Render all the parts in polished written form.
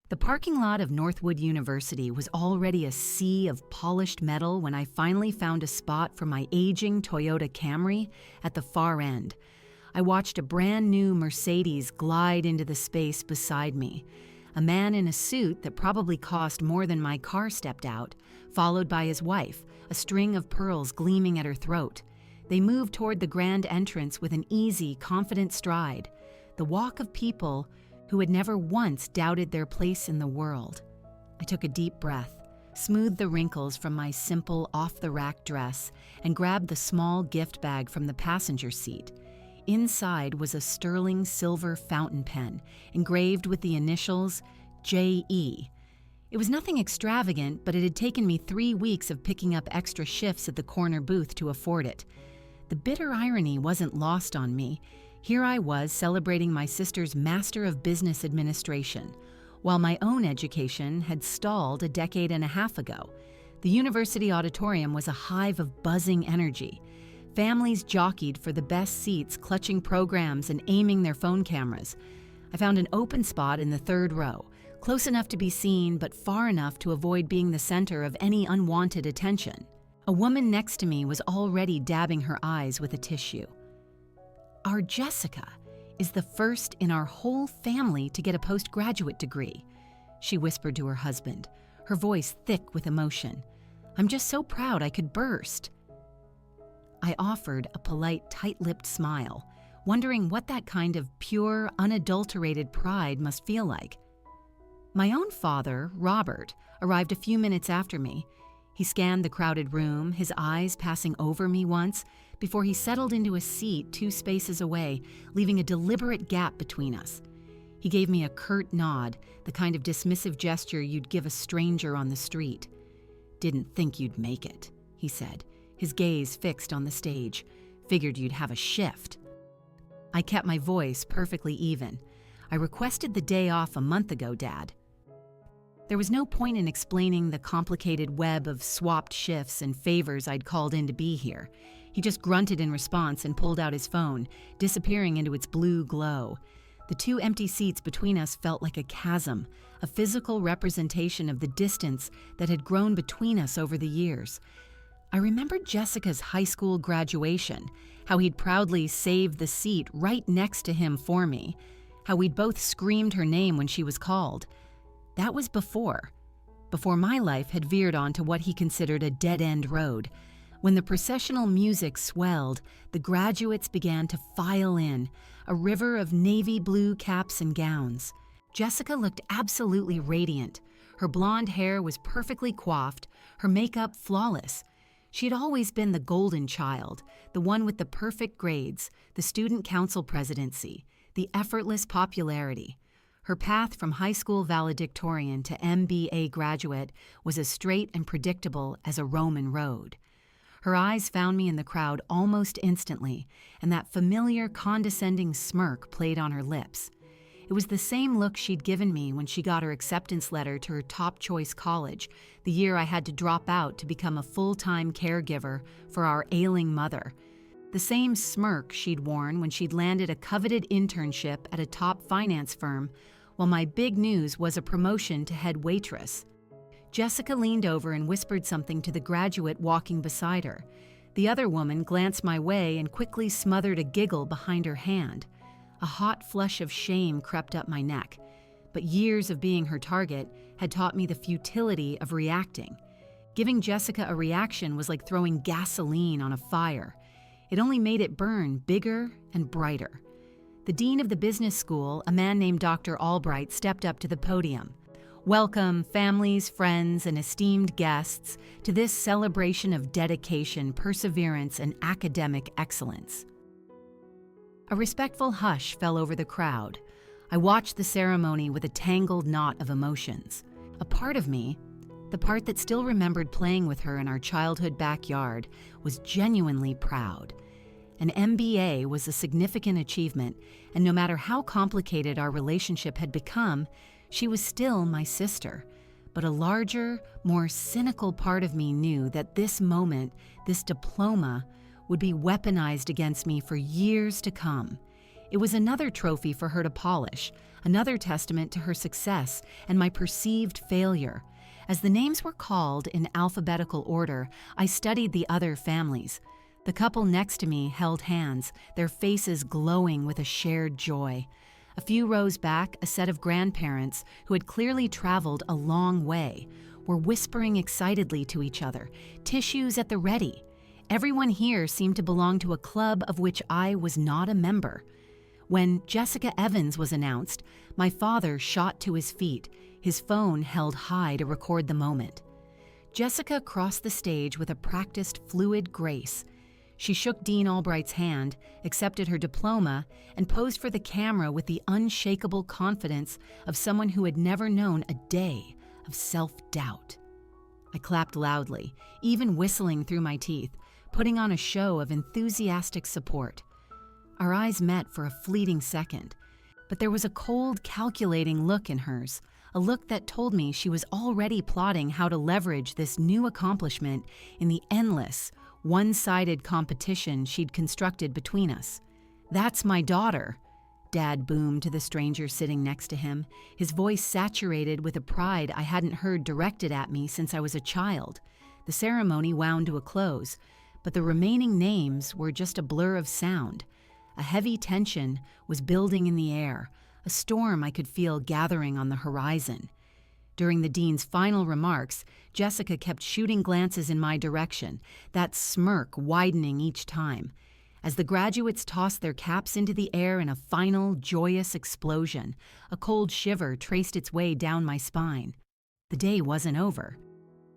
The parking lot of Northwood University was already a sea of polished metal when I finally found a spot for my aging Toyota Camry at the far end. I watched a brand new Mercedes glide into the space beside me. A man in a suit that probably cost more than my car stepped out, followed by his wife, a string of pearls gleaming at her throat. They moved toward the grand entrance with an easy, confident stride, the walk of people who had never once doubted their place in the world. I took a deep breath, smoothed the wrinkles from my simple, off-the-rack dress, and grabbed the small gift bag from the passenger seat. Inside was a sterling silver fountain pen, engraved with the initials J.E. It was nothing extravagant, but it had taken me 3 weeks of picking up extra shifts at the corner booth to afford it. The bitter irony wasn't lost on me. Here I was celebrating my sister's Master of Business Administration, while my own education had stalled a decade and a half ago. The university auditorium was a hive of buzzing energy. Families jockeyed for the best seats, clutching programs and aiming their phone cameras. I found an open spot in the third row, close enough to be seen but far enough to avoid being the center of any unwanted attention. A woman next to me was already dabbing her eyes with a tissue. Our Jessica is the first in our whole family to get a postgraduate degree, she whispered to her husband, her voice thick with emotion. I'm just so proud I could burst. I offered a polite, tight-lipped smile, wondering what that kind of pure, unadulterated pride must feel like. My own father, Robert, arrived a few minutes after me. He scanned the crowded room, his eyes passing over me once, before he settled into a seat 2 spaces away, leaving a deliberate gap between us. He gave me a curt nod, the kind of dismissive gesture you'd give a stranger on the street. Didn't think you'd make it, he said, his gaze fixed on the stage. Figured you'd have a shift. I kept my voice perfectly even. I requested the day off a month ago, Dad. There was no point in explaining the complicated web of swapped shifts and favors I'd called in to be here. He just grunted in response and pulled out his phone, disappearing into its blue glow. The 2 empty seats between us felt like a chasm, a physical representation of the distance that had grown between us over the years. I remembered Jessica's high school graduation, how he'd proudly saved the seat right next to him for me, how we'd both screamed her name when she was called. That was before my life had veered onto what he considered a dead-end road. When the processional music swelled, the graduates began to file in, a river of navy blue caps and gowns. Jessica looked absolutely radiant. Her blonde hair was perfectly coiffed, her makeup flawless. She'd always been the golden child, the one with the perfect grades, the student council presidency, the effortless popularity. Her path from high school valedictorian to MBA graduate was as straight and predictable as a Roman road. Her eyes found me in the crowd almost instantly, and that familiar, condescending smirk played on her lips. It was the same look she'd given me when she got her acceptance letter to her top-choice college, the year I had to drop out to become a full-time caregiver for our ailing mother. The same smirk she'd worn when she'd landed a coveted internship at a top finance firm, while my big news was a promotion to head waitress. Jessica leaned over and whispered something to the graduate walking beside her. The other woman glanced my way and quickly smothered a giggle behind her hand. A hot flush of shame crept up my neck, but years of being her target had taught me the futility of reacting. Giving Jessica a reaction was like throwing gasoline on a fire. It only made it burn bigger and brighter. The dean of the business school, a man named Dr. Albright, stepped up to the podium. Welcome, families, friends, and esteemed guests, to this celebration of dedication, perseverance, and academic excellence. A respectful hush fell over the crowd. I watched the ceremony with a tangled knot of emotions. A part of me, the part that still remembered playing with her in our childhood backyard, was genuinely proud. An MBA was a significant achievement, and no matter how complicated our relationship had become, she was still my sister. But a larger, more cynical part of me knew that this moment, this diploma, would be weaponized against me for years to come. It was another trophy for her to polish, another testament to her success and my perceived failure. As the names were called in alphabetical order, I studied the other families. The couple next to me held hands, their faces glowing with a shared joy. A few rows back, a set of grandparents who had clearly traveled a long way were whispering excitedly to each other, tissues at the ready. Everyone here seemed to belong to a club of which I was not a member. When Jessica Evans was announced, my father shot to his feet, his phone held high to record the moment. Jessica crossed the stage with a practiced, fluid grace. She shook Dean Albright's hand, accepted her diploma, and posed for the camera with the unshakable confidence of someone who had never known a day of self-doubt. I clapped loudly, even whistling through my teeth, putting on a show of enthusiastic support. Our eyes met for a fleeting second, but there was a cold, calculating look in hers, a look that told me she was already plotting how to leverage this new accomplishment in the endless, one-sided competition she'd constructed between us. "That's my daughter," Dad boomed to the stranger sitting next to him, his voice saturated with a pride I hadn't heard directed at me since I was a child. The ceremony wound to a close, but the remaining names were just a blur of sound. A heavy tension was building in the air, a storm I could feel gathering on the horizon. During the dean's final remarks, Jessica kept shooting glances in my direction, that smirk widening each time. As the graduates tossed their caps into the air in a final, joyous explosion, a cold shiver traced its way down my spine. The day wasn't over.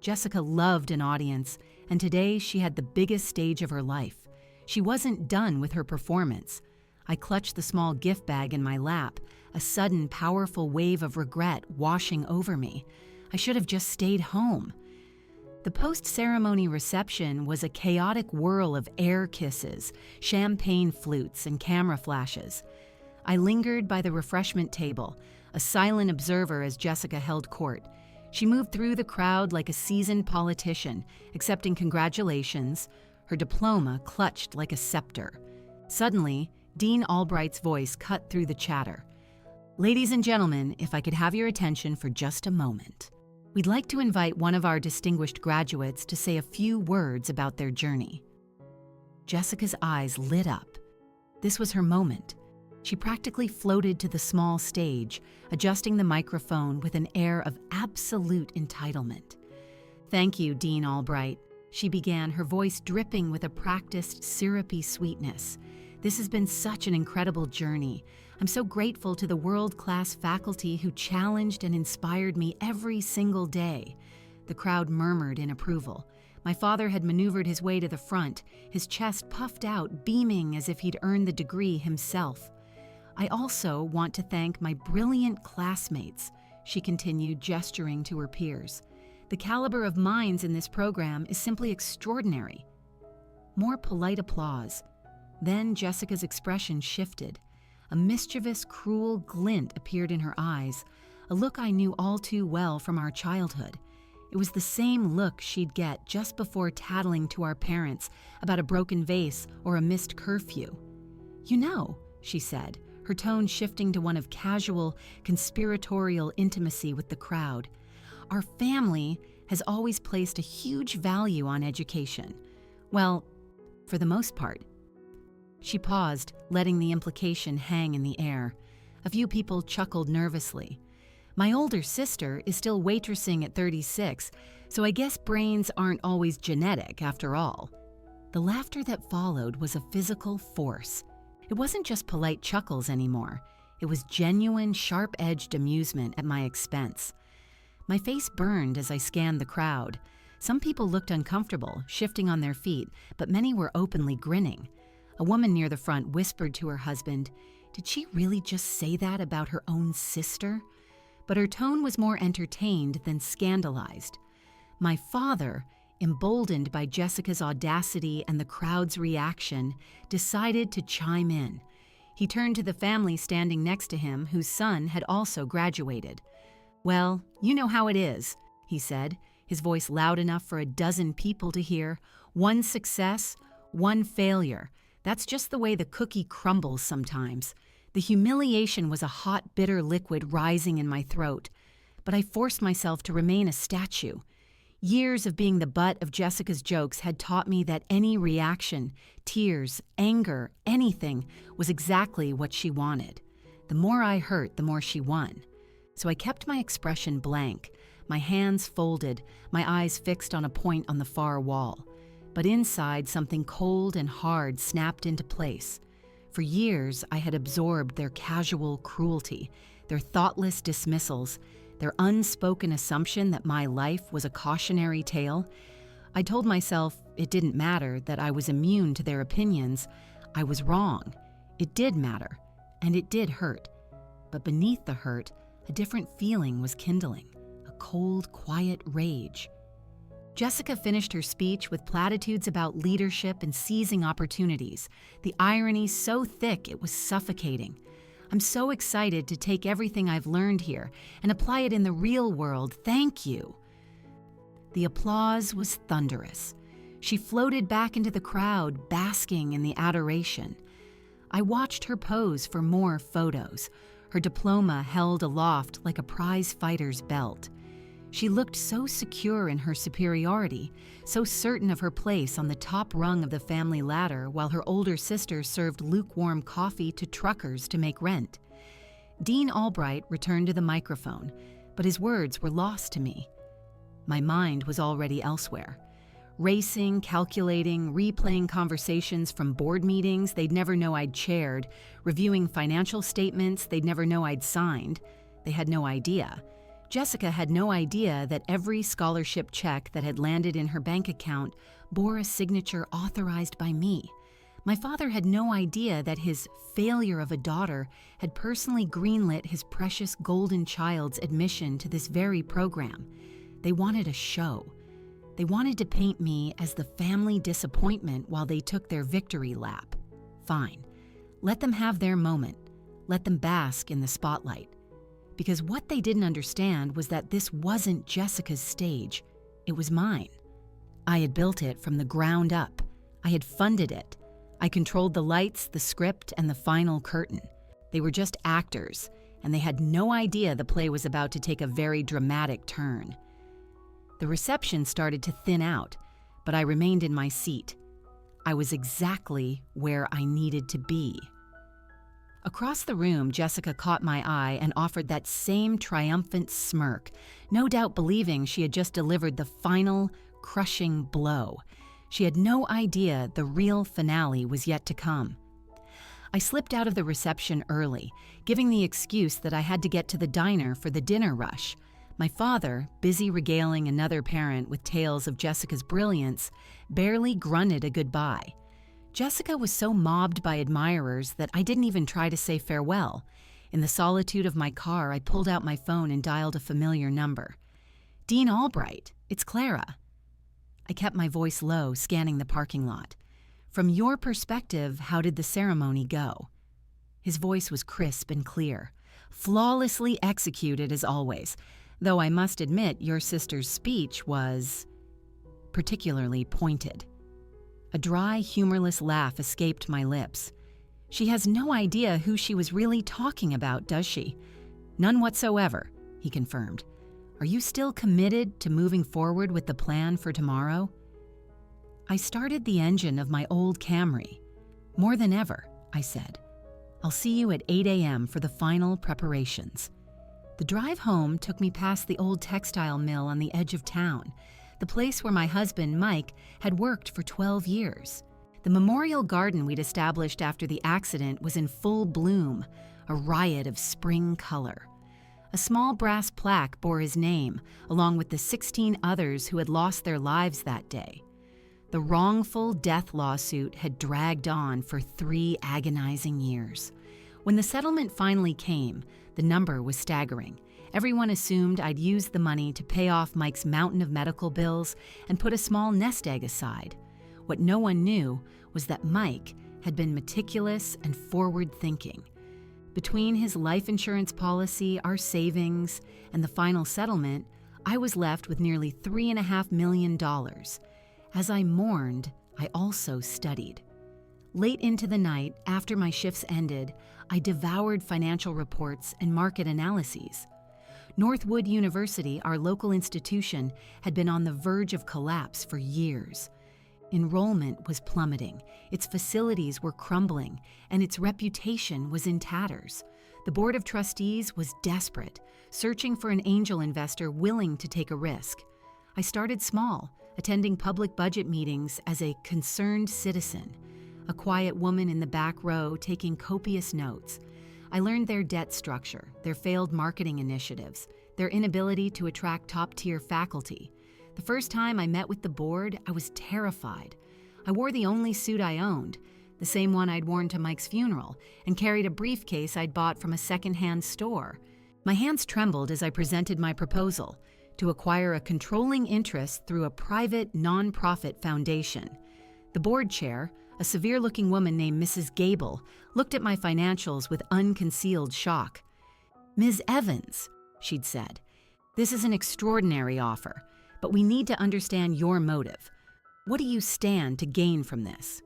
Jessica loved an audience, and today she had the biggest stage of her life. She wasn't done with her performance. I clutched the small gift bag in my lap, a sudden, powerful wave of regret washing over me. I should have just stayed home. The post-ceremony reception was a chaotic whirl of air kisses, champagne flutes, and camera flashes. I lingered by the refreshment table, a silent observer as Jessica held court. She moved through the crowd like a seasoned politician, accepting congratulations, her diploma clutched like a scepter. Suddenly, Dean Albright's voice cut through the chatter. "Ladies and gentlemen, if I could have your attention for just a moment. We'd like to invite one of our distinguished graduates to say a few words about their journey." Jessica's eyes lit up. This was her moment. She practically floated to the small stage, adjusting the microphone with an air of absolute entitlement. "Thank you, Dean Albright," she began, her voice dripping with a practiced, syrupy sweetness. "This has been such an incredible journey. I'm so grateful to the world-class faculty who challenged and inspired me every single day." The crowd murmured in approval. My father had maneuvered his way to the front, his chest puffed out, beaming as if he'd earned the degree himself. "I also want to thank my brilliant classmates," she continued, gesturing to her peers. "The caliber of minds in this program is simply extraordinary." More polite applause. Then Jessica's expression shifted. A mischievous, cruel glint appeared in her eyes, a look I knew all too well from our childhood. It was the same look she'd get just before tattling to our parents about a broken vase or a missed curfew. "You know," she said, her tone shifting to one of casual, conspiratorial intimacy with the crowd, "our family has always placed a huge value on education. Well, for the most part." She paused, letting the implication hang in the air. A few people chuckled nervously. "My older sister is still waitressing at 36, so I guess brains aren't always genetic after all." The laughter that followed was a physical force. It wasn't just polite chuckles anymore. It was genuine, sharp-edged amusement at my expense. My face burned as I scanned the crowd. Some people looked uncomfortable, shifting on their feet, but many were openly grinning. A woman near the front whispered to her husband, "Did she really just say that about her own sister?" But her tone was more entertained than scandalized. My father, emboldened by Jessica's audacity and the crowd's reaction, decided to chime in. He turned to the family standing next to him, whose son had also graduated. "Well, you know how it is," he said, his voice loud enough for a dozen people to hear. "One success, one failure. That's just the way the cookie crumbles sometimes. The humiliation was a hot, bitter liquid rising in my throat, but I forced myself to remain a statue. Years of being the butt of Jessica's jokes had taught me that any reaction, tears, anger, anything, was exactly what she wanted. The more I hurt, the more she won. So I kept my expression blank, my hands folded, my eyes fixed on a point on the far wall. But inside, something cold and hard snapped into place. For years, I had absorbed their casual cruelty, their thoughtless dismissals, their unspoken assumption that my life was a cautionary tale. I told myself it didn't matter, that I was immune to their opinions. I was wrong. It did matter, and it did hurt. But beneath the hurt, a different feeling was kindling, a cold, quiet rage. Jessica finished her speech with platitudes about leadership and seizing opportunities, the irony so thick it was suffocating. I'm so excited to take everything I've learned here and apply it in the real world. Thank you. The applause was thunderous. She floated back into the crowd, basking in the adoration. I watched her pose for more photos, her diploma held aloft like a prize fighter's belt. She looked so secure in her superiority, so certain of her place on the top rung of the family ladder while her older sister served lukewarm coffee to truckers to make rent. Dean Albright returned to the microphone, but his words were lost to me. My mind was already elsewhere. Racing, calculating, replaying conversations from board meetings they'd never know I'd chaired, reviewing financial statements they'd never know I'd signed. They had no idea. Jessica had no idea that every scholarship check that had landed in her bank account bore a signature authorized by me. My father had no idea that his failure of a daughter had personally greenlit his precious golden child's admission to this very program. They wanted a show. They wanted to paint me as the family disappointment while they took their victory lap. Fine. Let them have their moment. Let them bask in the spotlight. Because what they didn't understand was that this wasn't Jessica's stage. It was mine. I had built it from the ground up. I had funded it. I controlled the lights, the script, and the final curtain. They were just actors, and they had no idea the play was about to take a very dramatic turn. The reception started to thin out, but I remained in my seat. I was exactly where I needed to be. Across the room, Jessica caught my eye and offered that same triumphant smirk, no doubt believing she had just delivered the final, crushing blow. She had no idea the real finale was yet to come. I slipped out of the reception early, giving the excuse that I had to get to the diner for the dinner rush. My father, busy regaling another parent with tales of Jessica's brilliance, barely grunted a goodbye. Jessica was so mobbed by admirers that I didn't even try to say farewell. In the solitude of my car, I pulled out my phone and dialed a familiar number. Dean Albright, it's Clara. I kept my voice low, scanning the parking lot. From your perspective, how did the ceremony go? His voice was crisp and clear, flawlessly executed as always, though I must admit your sister's speech was particularly pointed. A dry, humorless laugh escaped my lips. She has no idea who she was really talking about, does she? None whatsoever, he confirmed. Are you still committed to moving forward with the plan for tomorrow? I started the engine of my old Camry. More than ever, I said. I'll see you at 8 a.m. for the final preparations. The drive home took me past the old textile mill on the edge of town, the place where my husband, Mike, had worked for 12 years. The memorial garden we'd established after the accident was in full bloom, a riot of spring color. A small brass plaque bore his name, along with the 16 others who had lost their lives that day. The wrongful death lawsuit had dragged on for 3 agonizing years. When the settlement finally came, the number was staggering. Everyone assumed I'd used the money to pay off Mike's mountain of medical bills and put a small nest egg aside. What no one knew was that Mike had been meticulous and forward-thinking. Between his life insurance policy, our savings, and the final settlement, I was left with nearly $3.5 million. As I mourned, I also studied. Late into the night, after my shifts ended, I devoured financial reports and market analyses. Northwood University, our local institution, had been on the verge of collapse for years. Enrollment was plummeting, its facilities were crumbling, and its reputation was in tatters. The Board of Trustees was desperate, searching for an angel investor willing to take a risk. I started small, attending public budget meetings as a concerned citizen, a quiet woman in the back row taking copious notes. I learned their debt structure, their failed marketing initiatives, their inability to attract top-tier faculty. The first time I met with the board, I was terrified. I wore the only suit I owned, the same one I'd worn to Mike's funeral, and carried a briefcase I'd bought from a second-hand store. My hands trembled as I presented my proposal to acquire a controlling interest through a private, non-profit foundation. The board chair, a severe-looking woman named Mrs. Gable, looked at my financials with unconcealed shock. "Ms. Evans," she'd said, "this is an extraordinary offer, but we need to understand your motive. What do you stand to gain from this?"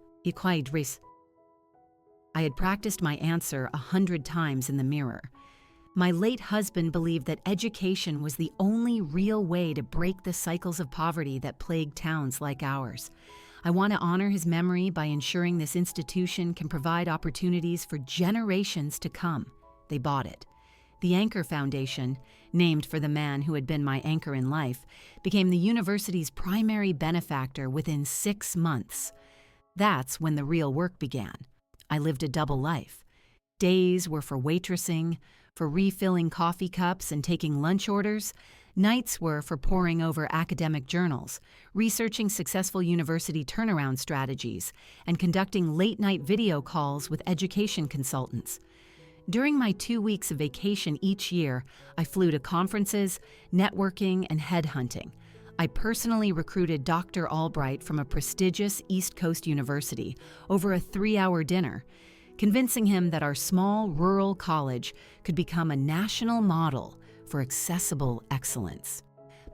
I had practiced my answer 100 times in the mirror. My late husband believed that education was the only real way to break the cycles of poverty that plague towns like ours. I want to honor his memory by ensuring this institution can provide opportunities for generations to come. They bought it. The Anchor Foundation, named for the man who had been my anchor in life, became the university's primary benefactor within 6 months. That's when the real work began. I lived a double life. Days were for waitressing, for refilling coffee cups and taking lunch orders. Nights were for poring over academic journals, researching successful university turnaround strategies, and conducting late-night video calls with education consultants. During my 2 weeks of vacation each year, I flew to conferences, networking, and headhunting. I personally recruited Dr. Albright from a prestigious East Coast university over a 3-hour dinner, convincing him that our small rural college could become a national model for accessible excellence.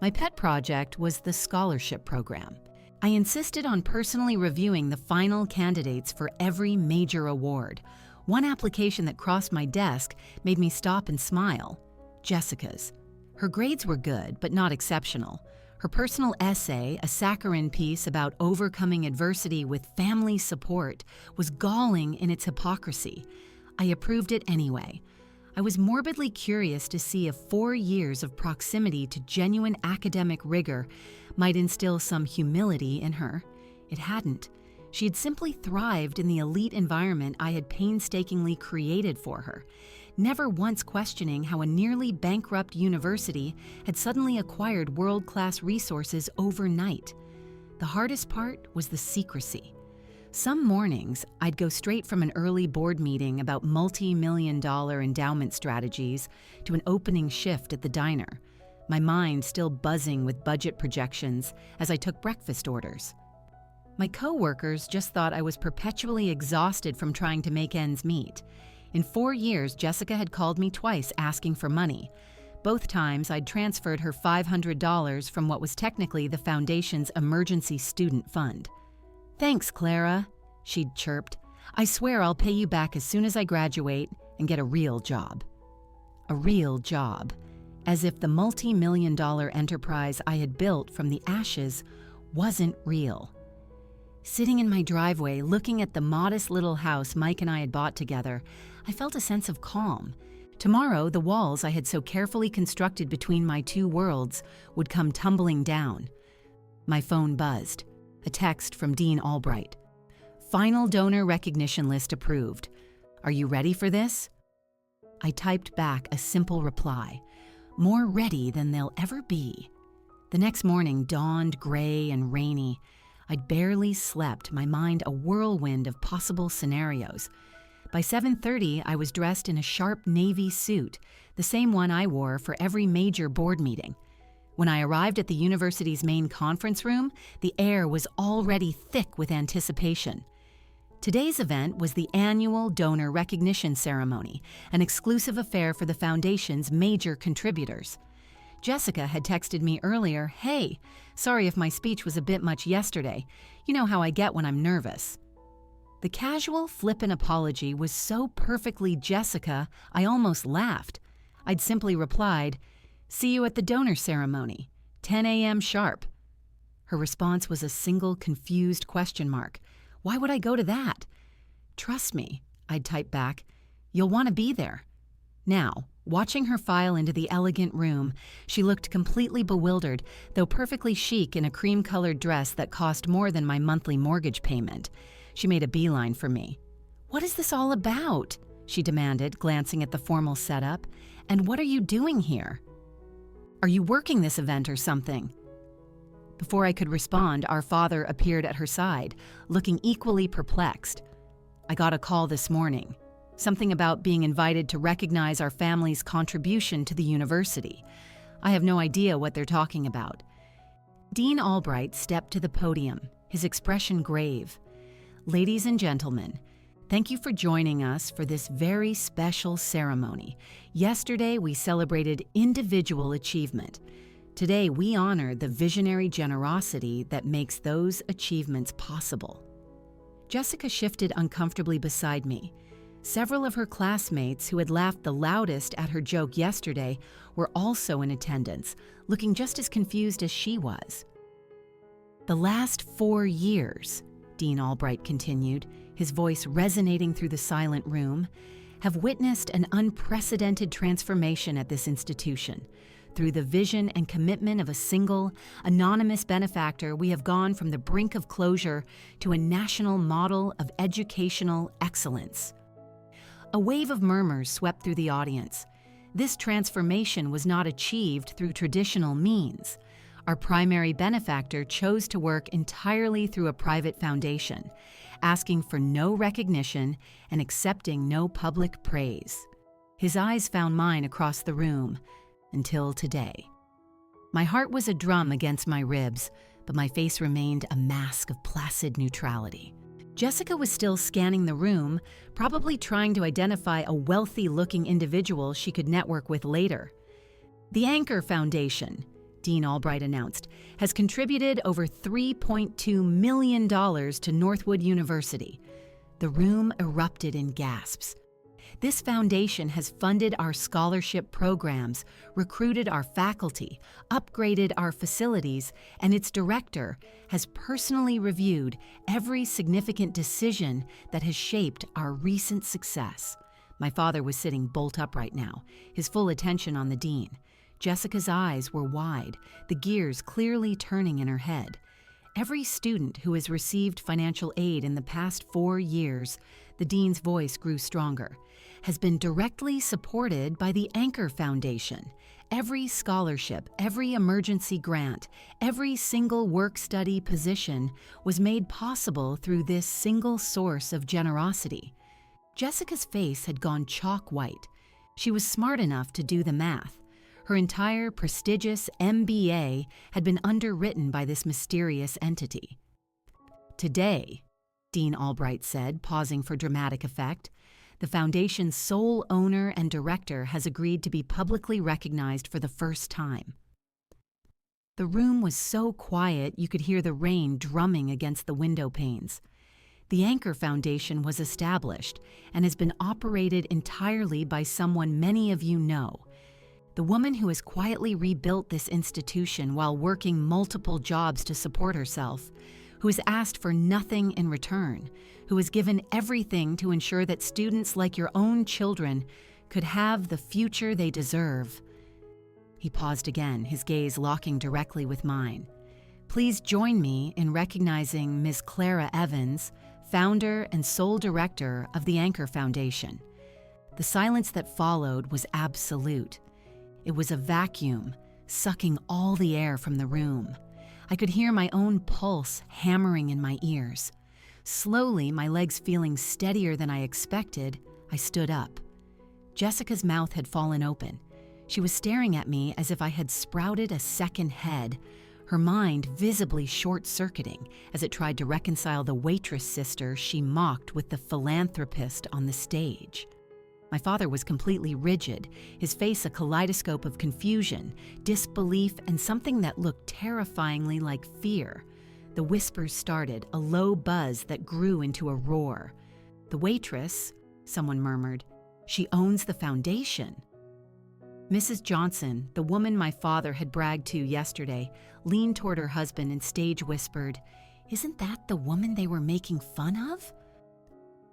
My pet project was the scholarship program. I insisted on personally reviewing the final candidates for every major award. One application that crossed my desk made me stop and smile: Jessica's. Her grades were good, but not exceptional. Her personal essay, a saccharine piece about overcoming adversity with family support, was galling in its hypocrisy. I approved it anyway. I was morbidly curious to see if 4 years of proximity to genuine academic rigor might instill some humility in her. It hadn't. She had simply thrived in the elite environment I had painstakingly created for her, never once questioning how a nearly bankrupt university had suddenly acquired world-class resources overnight. The hardest part was the secrecy. Some mornings, I'd go straight from an early board meeting about multi-million-dollar endowment strategies to an opening shift at the diner, my mind still buzzing with budget projections as I took breakfast orders. My co-workers just thought I was perpetually exhausted from trying to make ends meet. In 4 years, Jessica had called me twice asking for money. Both times, I'd transferred her $500 from what was technically the foundation's emergency student fund. "Thanks, Clara," she'd chirped. "I swear I'll pay you back as soon as I graduate and get a real job." A real job. As if the multi-million-dollar enterprise I had built from the ashes wasn't real. Sitting in my driveway, looking at the modest little house Mike and I had bought together, I felt a sense of calm. Tomorrow, the walls I had so carefully constructed between my two worlds would come tumbling down. My phone buzzed. A text from Dean Albright. "Final donor recognition list approved. Are you ready for this?" I typed back a simple reply. More ready than they'll ever be. The next morning dawned gray and rainy. I'd barely slept, my mind a whirlwind of possible scenarios. By 7:30, I was dressed in a sharp navy suit, the same one I wore for every major board meeting. When I arrived at the university's main conference room, the air was already thick with anticipation. Today's event was the annual donor recognition ceremony, an exclusive affair for the foundation's major contributors. Jessica had texted me earlier, "Hey, sorry if my speech was a bit much yesterday. You know how I get when I'm nervous." The casual, flippant apology was so perfectly Jessica, I almost laughed. I'd simply replied, "See you at the donor ceremony, 10 a.m. sharp." Her response was a single confused question mark. Why would I go to that? "Trust me," I'd type back. "You'll want to be there." Now, watching her file into the elegant room, she looked completely bewildered, though perfectly chic in a cream-colored dress that cost more than my monthly mortgage payment. She made a beeline for me. "What is this all about?" she demanded, glancing at the formal setup. "And what are you doing here? Are you working this event or something?" Before I could respond, our father appeared at her side, looking equally perplexed. "I got a call this morning. Something about being invited to recognize our family's contribution to the university. I have no idea what they're talking about." Dean Albright stepped to the podium, his expression grave. "Ladies and gentlemen, thank you for joining us for this very special ceremony. Yesterday, we celebrated individual achievement. Today, we honor the visionary generosity that makes those achievements possible." Jessica shifted uncomfortably beside me. Several of her classmates who had laughed the loudest at her joke yesterday were also in attendance, looking just as confused as she was. "The last 4 years," Dean Albright continued, his voice resonating through the silent room, "have witnessed an unprecedented transformation at this institution. Through the vision and commitment of a single, anonymous benefactor, we have gone from the brink of closure to a national model of educational excellence." A wave of murmurs swept through the audience. This transformation was not achieved through traditional means. Our primary benefactor chose to work entirely through a private foundation, asking for no recognition and accepting no public praise. His eyes found mine across the room, until today. My heart was a drum against my ribs, but my face remained a mask of placid neutrality. Jessica was still scanning the room, probably trying to identify a wealthy-looking individual she could network with later. "The Anchor Foundation," Dean Albright announced, "has contributed over $3.2 million to Northwood University." The room erupted in gasps. "This foundation has funded our scholarship programs, recruited our faculty, upgraded our facilities, and its director has personally reviewed every significant decision that has shaped our recent success." My father was sitting bolt upright now, his full attention on the dean. Jessica's eyes were wide, the gears clearly turning in her head. Every student who has received financial aid in the past 4 years, the dean's voice grew stronger, has been directly supported by the Anchor Foundation. Every scholarship, every emergency grant, every single work-study position was made possible through this single source of generosity. Jessica's face had gone chalk white. She was smart enough to do the math. Her entire prestigious MBA had been underwritten by this mysterious entity. "Today," Dean Albright said, pausing for dramatic effect, "the foundation's sole owner and director has agreed to be publicly recognized for the first time." The room was so quiet you could hear the rain drumming against the window panes. The Anchor Foundation was established and has been operated entirely by someone many of you know. The woman who has quietly rebuilt this institution while working multiple jobs to support herself, who has asked for nothing in return, who has given everything to ensure that students like your own children could have the future they deserve. He paused again, his gaze locking directly with mine. "Please join me in recognizing Ms. Clara Evans, founder and sole director of the Anchor Foundation." The silence that followed was absolute. It was a vacuum, sucking all the air from the room. I could hear my own pulse hammering in my ears. Slowly, my legs feeling steadier than I expected, I stood up. Jessica's mouth had fallen open. She was staring at me as if I had sprouted a second head, her mind visibly short-circuiting as it tried to reconcile the waitress sister she mocked with the philanthropist on the stage. My father was completely rigid, his face a kaleidoscope of confusion, disbelief, and something that looked terrifyingly like fear. The whispers started, a low buzz that grew into a roar. "The waitress," someone murmured. "She owns the foundation." Mrs. Johnson, the woman my father had bragged to yesterday, leaned toward her husband and stage whispered, "Isn't that the woman they were making fun of?"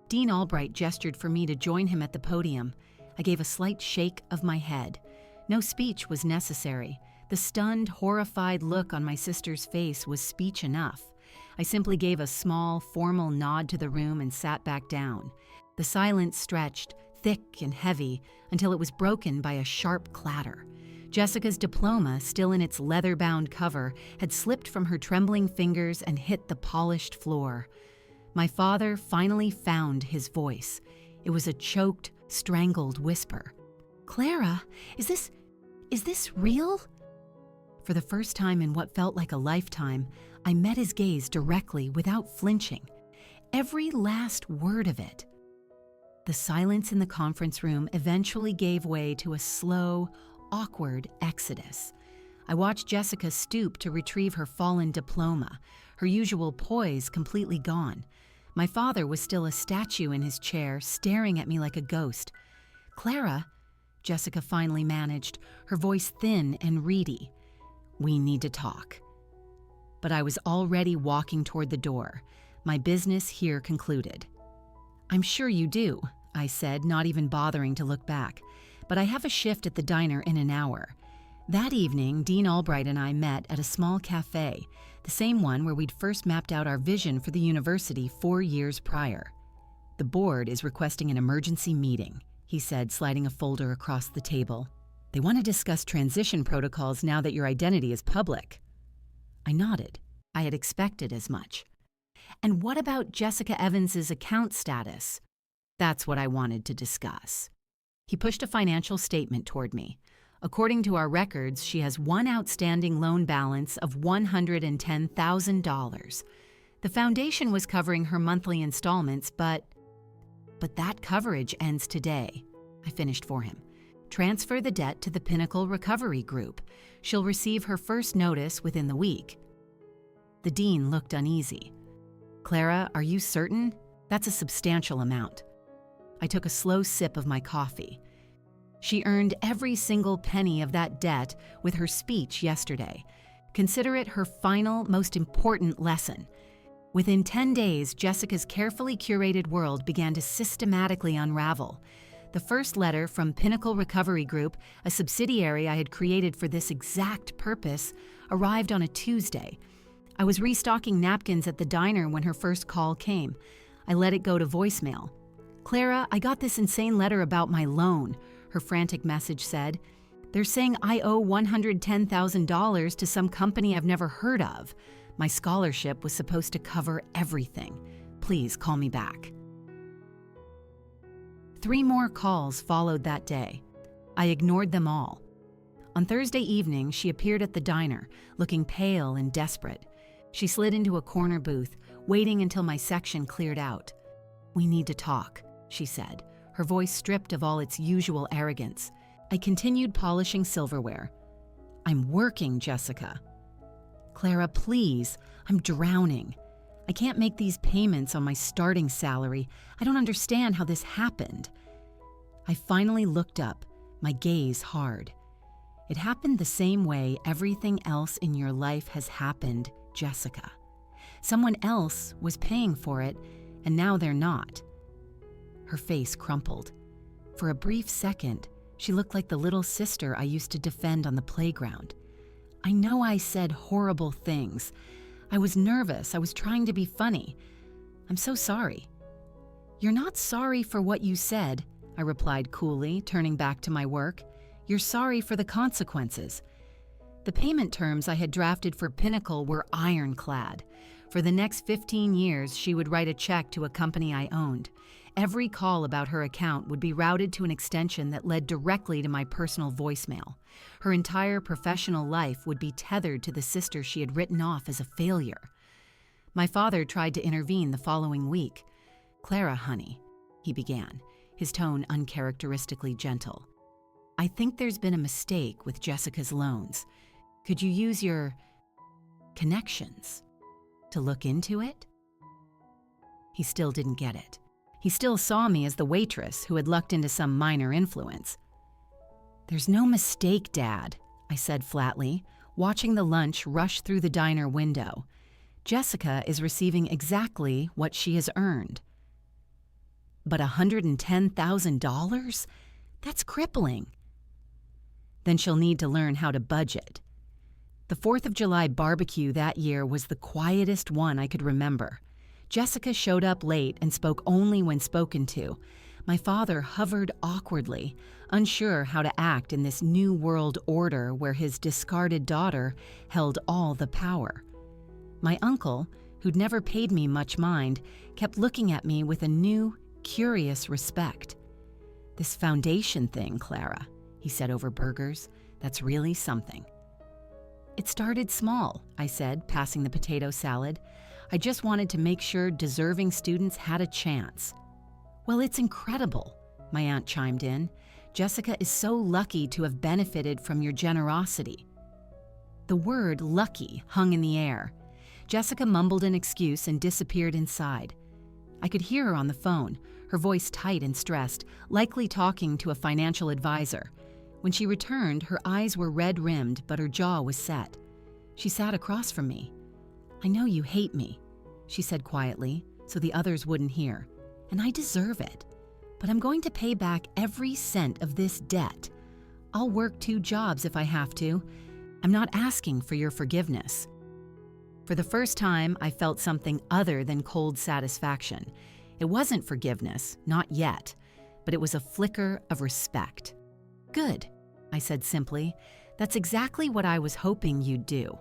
Dean Albright gestured for me to join him at the podium. I gave a slight shake of my head. No speech was necessary. The stunned, horrified look on my sister's face was speech enough. I simply gave a small, formal nod to the room and sat back down. The silence stretched, thick and heavy, until it was broken by a sharp clatter. Jessica's diploma, still in its leather-bound cover, had slipped from her trembling fingers and hit the polished floor. My father finally found his voice. It was a choked, strangled whisper. "Clara, is this real?" For the first time in what felt like a lifetime, I met his gaze directly without flinching. Every last word of it. The silence in the conference room eventually gave way to a slow, awkward exodus. I watched Jessica stoop to retrieve her fallen diploma, her usual poise completely gone. My father was still a statue in his chair, staring at me like a ghost. "Clara," Jessica finally managed, her voice thin and reedy. "We need to talk." But I was already walking toward the door. My business here concluded. "I'm sure you do," I said, not even bothering to look back. "But I have a shift at the diner in an hour." That evening, Dean Albright and I met at a small cafe, the same one where we'd first mapped out our vision for the university 4 years prior. "The board is requesting an emergency meeting," he said, sliding a folder across the table. "They want to discuss transition protocols now that your identity is public." I nodded. I had expected as much. "And what about Jessica Evans's account status?" "That's what I wanted to discuss." He pushed a financial statement toward me. "According to our records, she has one outstanding loan balance of $110,000. The foundation was covering her monthly installments, but that coverage ends today." I finished for him. "Transfer the debt to the Pinnacle Recovery Group. She'll receive her first notice within the week." The dean looked uneasy. "Clara, are you certain? That's a substantial amount." I took a slow sip of my coffee. "She earned every single penny of that debt with her speech yesterday. Consider it her final, most important lesson." Within 10 days, Jessica's carefully curated world began to systematically unravel. The first letter from Pinnacle Recovery Group, a subsidiary I had created for this exact purpose, arrived on a Tuesday. I was restocking napkins at the diner when her first call came. I let it go to voicemail. "Clara, I got this insane letter about my loan," her frantic message said. "They're saying I owe $110,000 to some company I've never heard of. My scholarship was supposed to cover everything. Please call me back." 3 more calls followed that day. I ignored them all. On Thursday evening, she appeared at the diner, looking pale and desperate. She slid into a corner booth, waiting until my section cleared out. "We need to talk," she said, her voice stripped of all its usual arrogance. I continued polishing silverware. "I'm working, Jessica." "Clara, please, I'm drowning. I can't make these payments on my starting salary. I don't understand how this happened." I finally looked up, my gaze hard. "It happened the same way everything else in your life has happened, Jessica. Someone else was paying for it, and now they're not." Her face crumpled. For a brief second, she looked like the little sister I used to defend on the playground. "I know I said horrible things. I was nervous. I was trying to be funny. I'm so sorry." "You're not sorry for what you said," I replied coolly, turning back to my work. "You're sorry for the consequences." The payment terms I had drafted for Pinnacle were ironclad. For the next 15 years, she would write a check to a company I owned. Every call about her account would be routed to an extension that led directly to my personal voicemail. Her entire professional life would be tethered to the sister she had written off as a failure. My father tried to intervene the following week. "Clara, honey," he began, his tone uncharacteristically gentle. "I think there's been a mistake with Jessica's loans. Could you use your connections?" To look into it? He still didn't get it. He still saw me as the waitress who had lucked into some minor influence. "There's no mistake, Dad," I said flatly, watching the lunch rush through the diner window. "Jessica is receiving exactly what she has earned." "But $110,000? That's crippling." "Then she'll need to learn how to budget." The 4th of July barbecue that year was the quietest one I could remember. Jessica showed up late and spoke only when spoken to. My father hovered awkwardly, unsure how to act in this new world order where his discarded daughter held all the power. My uncle, who'd never paid me much mind, kept looking at me with a new, curious respect. "This foundation thing, Clara," he said over burgers, "that's really something." "It started small," I said, passing the potato salad. "I just wanted to make sure deserving students had a chance." "Well, it's incredible," my aunt chimed in. "Jessica is so lucky to have benefited from your generosity." The word lucky hung in the air. Jessica mumbled an excuse and disappeared inside. I could hear her on the phone, her voice tight and stressed, likely talking to a financial advisor. When she returned, her eyes were red-rimmed, but her jaw was set. She sat across from me. "I know you hate me," she said quietly, so the others wouldn't hear. "And I deserve it. But I'm going to pay back every cent of this debt. I'll work 2 jobs if I have to. I'm not asking for your forgiveness." For the first time, I felt something other than cold satisfaction. It wasn't forgiveness, not yet, but it was a flicker of respect. "Good," I said simply. "That's exactly what I was hoping you'd do."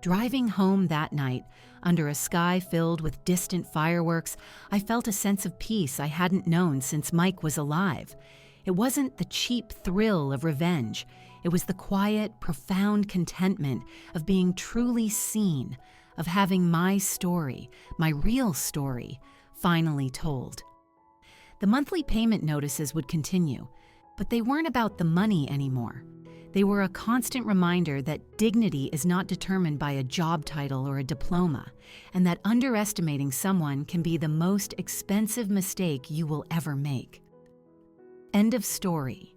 Driving home that night, under a sky filled with distant fireworks, I felt a sense of peace I hadn't known since Mike was alive. It wasn't the cheap thrill of revenge. It was the quiet, profound contentment of being truly seen, of having my story, my real story, finally told. The monthly payment notices would continue, but they weren't about the money anymore. They were a constant reminder that dignity is not determined by a job title or a diploma, and that underestimating someone can be the most expensive mistake you will ever make. End of story.